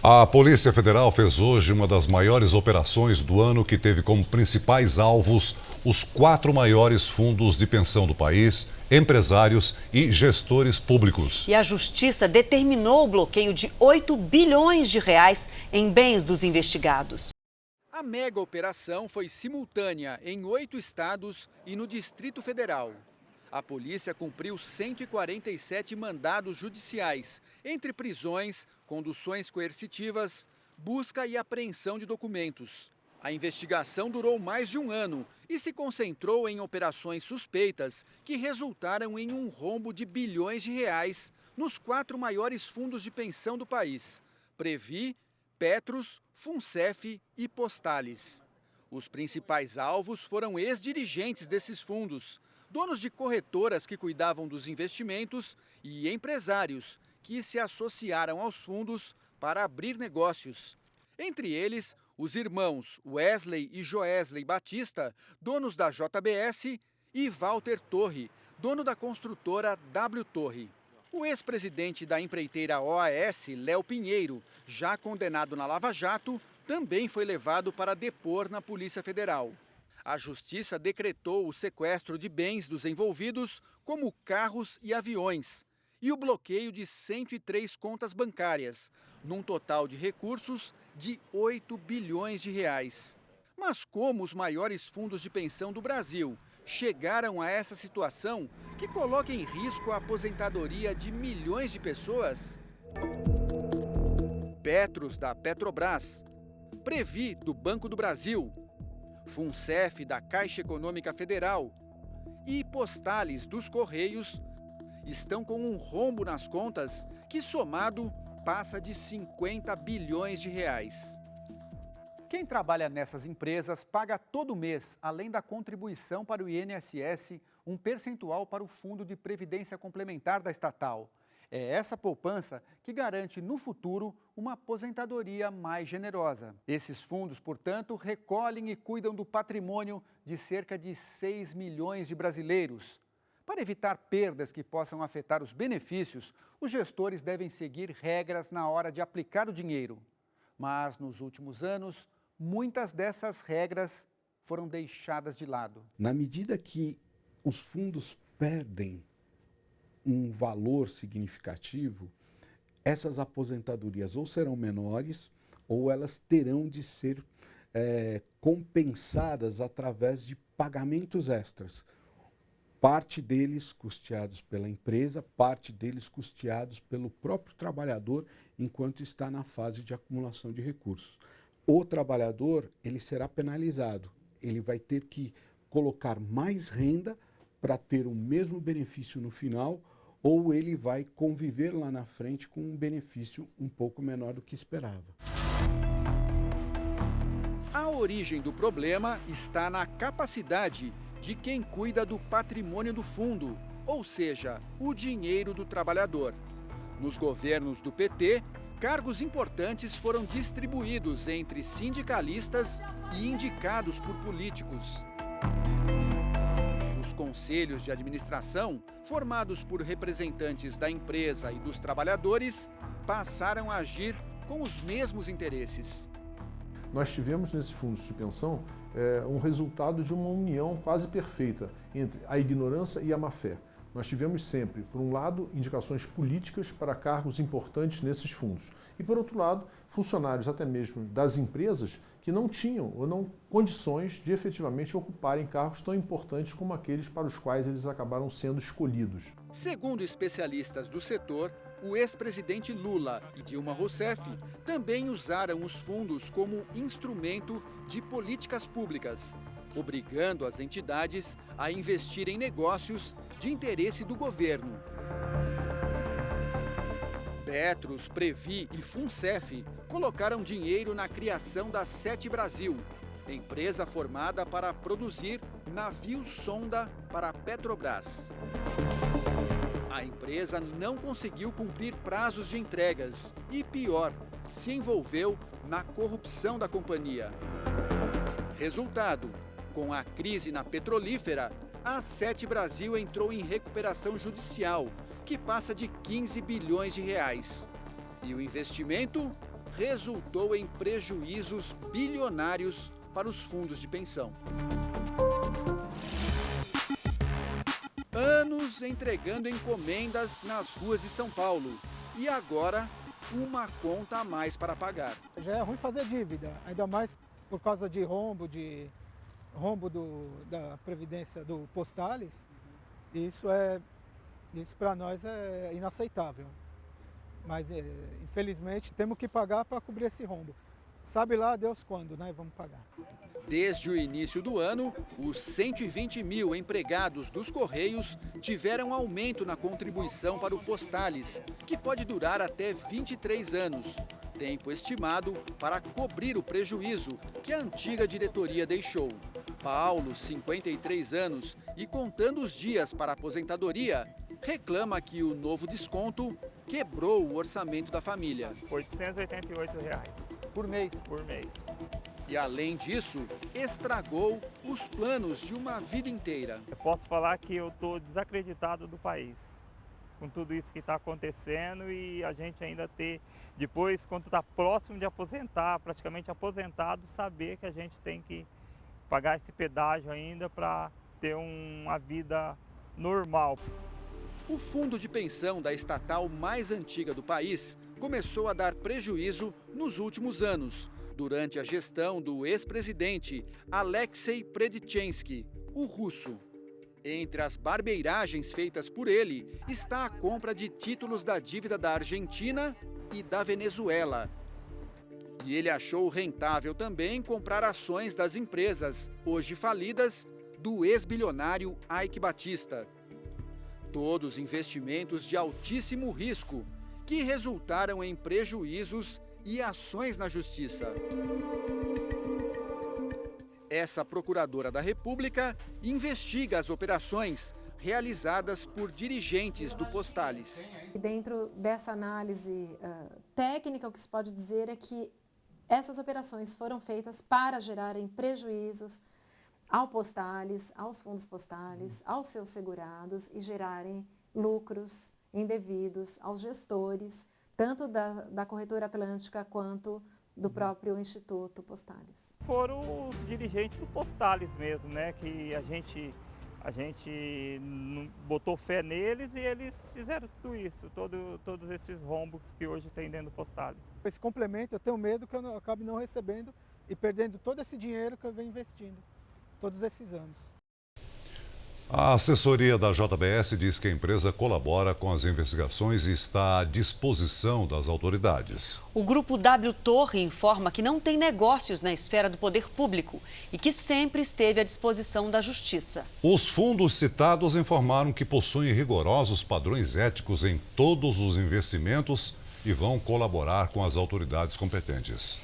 A Polícia Federal fez hoje uma das maiores operações do ano, que teve como principais alvos os 4 maiores fundos de pensão do país, empresários e gestores públicos. E a Justiça determinou o bloqueio de 8 bilhões de reais em bens dos investigados. A mega operação foi simultânea em 8 estados e no Distrito Federal. A polícia cumpriu 147 mandados judiciais, entre prisões, conduções coercitivas, busca e apreensão de documentos. A investigação durou mais de um ano e se concentrou em operações suspeitas que resultaram em um rombo de bilhões de reais nos 4 maiores fundos de pensão do país: Previ, Petros, Funcef e Postales. Os principais alvos foram ex-dirigentes desses fundos, donos de corretoras que cuidavam dos investimentos e empresários que se associaram aos fundos para abrir negócios. Entre eles, os irmãos Wesley e Joesley Batista, donos da JBS, e Walter Torre, dono da construtora W Torre. O ex-presidente da empreiteira OAS, Léo Pinheiro, já condenado na Lava Jato, também foi levado para depor na Polícia Federal. A Justiça decretou o sequestro de bens dos envolvidos, como carros e aviões, e o bloqueio de 103 contas bancárias, num total de recursos de 8 bilhões de reais. Mas como os maiores fundos de pensão do Brasil chegaram a essa situação que coloca em risco a aposentadoria de milhões de pessoas? Petros, da Petrobras, Previ, do Banco do Brasil, Funcef, da Caixa Econômica Federal, e Postales, dos Correios, estão com um rombo nas contas que, somado, passa de 50 bilhões de reais. Quem trabalha nessas empresas paga todo mês, além da contribuição para o INSS, um percentual para o Fundo de Previdência Complementar da estatal. É essa poupança que garante no futuro uma aposentadoria mais generosa. Esses fundos, portanto, recolhem e cuidam do patrimônio de cerca de 6 milhões de brasileiros. Para evitar perdas que possam afetar os benefícios, os gestores devem seguir regras na hora de aplicar o dinheiro. Mas, nos últimos anos, muitas dessas regras foram deixadas de lado. Na medida que os fundos perdem um valor significativo, essas aposentadorias ou serão menores ou elas terão de ser compensadas através de pagamentos extras. Parte deles custeados pela empresa, parte deles custeados pelo próprio trabalhador enquanto está na fase de acumulação de recursos. O trabalhador, ele será penalizado, ele vai ter que colocar mais renda para ter o mesmo benefício no final, ou ele vai conviver lá na frente com um benefício um pouco menor do que esperava. A origem do problema está na capacidade de quem cuida do patrimônio do fundo, ou seja, o dinheiro do trabalhador. Nos governos do PT, cargos importantes foram distribuídos entre sindicalistas e indicados por políticos. Os conselhos de administração, formados por representantes da empresa e dos trabalhadores, passaram a agir com os mesmos interesses. Nós tivemos nesses fundos de pensão um resultado de uma união quase perfeita entre a ignorância e a má-fé. Nós tivemos sempre, por um lado, indicações políticas para cargos importantes nesses fundos e, por outro lado, funcionários até mesmo das empresas que não tinham ou não condições de efetivamente ocuparem cargos tão importantes como aqueles para os quais eles acabaram sendo escolhidos. Segundo especialistas do setor, o ex-presidente Lula e Dilma Rousseff também usaram os fundos como instrumento de políticas públicas, obrigando as entidades a investir em negócios de interesse do governo. Petros, Previ e Funcef colocaram dinheiro na criação da Sete Brasil, empresa formada para produzir navios-sonda para a Petrobras. A empresa não conseguiu cumprir prazos de entregas e, pior, se envolveu na corrupção da companhia. Resultado: com a crise na petrolífera, a Sete Brasil entrou em recuperação judicial, que passa de 15 bilhões de reais. E o investimento resultou em prejuízos bilionários para os fundos de pensão. Anos entregando encomendas nas ruas de São Paulo. E agora, uma conta a mais para pagar. Já é ruim fazer dívida, ainda mais por causa de rombo da Previdência do Postales. Isso para nós é inaceitável. Mas, infelizmente, temos que pagar para cobrir esse rombo. Sabe lá Deus quando, né? Vamos pagar. Desde o início do ano, os 120 mil empregados dos Correios tiveram aumento na contribuição para o Postales, que pode durar até 23 anos, tempo estimado para cobrir o prejuízo que a antiga diretoria deixou. Paulo, 53 anos e contando os dias para a aposentadoria, reclama que o novo desconto quebrou o orçamento da família. R$ 888 Por mês. por mês. E, além disso, estragou os planos de uma vida inteira. Eu posso falar que eu estou desacreditado do país, com tudo isso que está acontecendo e a gente ainda ter, depois, quando está próximo de aposentar, praticamente aposentado, saber que a gente tem que pagar esse pedágio ainda para ter uma vida normal. O fundo de pensão da estatal mais antiga do país começou a dar prejuízo nos últimos anos, durante a gestão do ex-presidente Alexei Predchensky, o russo. Entre as barbeiragens feitas por ele está a compra de títulos da dívida da Argentina e da Venezuela. E ele achou rentável também comprar ações das empresas, hoje falidas, do ex-bilionário Eike Batista. Todos investimentos de altíssimo risco, que resultaram em prejuízos e ações na justiça. Essa procuradora da República investiga as operações realizadas por dirigentes do Postales. Dentro dessa análise técnica, o que se pode dizer é que essas operações foram feitas para gerarem prejuízos ao Postales, aos fundos postais, aos seus segurados e gerarem lucros indevidos aos gestores, tanto da Corretora Atlântica quanto do próprio Instituto Postales. Foram os dirigentes do Postales mesmo, né? Que a gente botou fé neles e eles fizeram tudo isso, todos esses rombos que hoje tem dentro do Postales. Esse complemento, eu tenho medo que eu acabe não recebendo e perdendo todo esse dinheiro que eu venho investindo todos esses anos. A assessoria da JBS diz que a empresa colabora com as investigações e está à disposição das autoridades. O grupo W Torre informa que não tem negócios na esfera do poder público e que sempre esteve à disposição da justiça. Os fundos citados informaram que possuem rigorosos padrões éticos em todos os investimentos e vão colaborar com as autoridades competentes.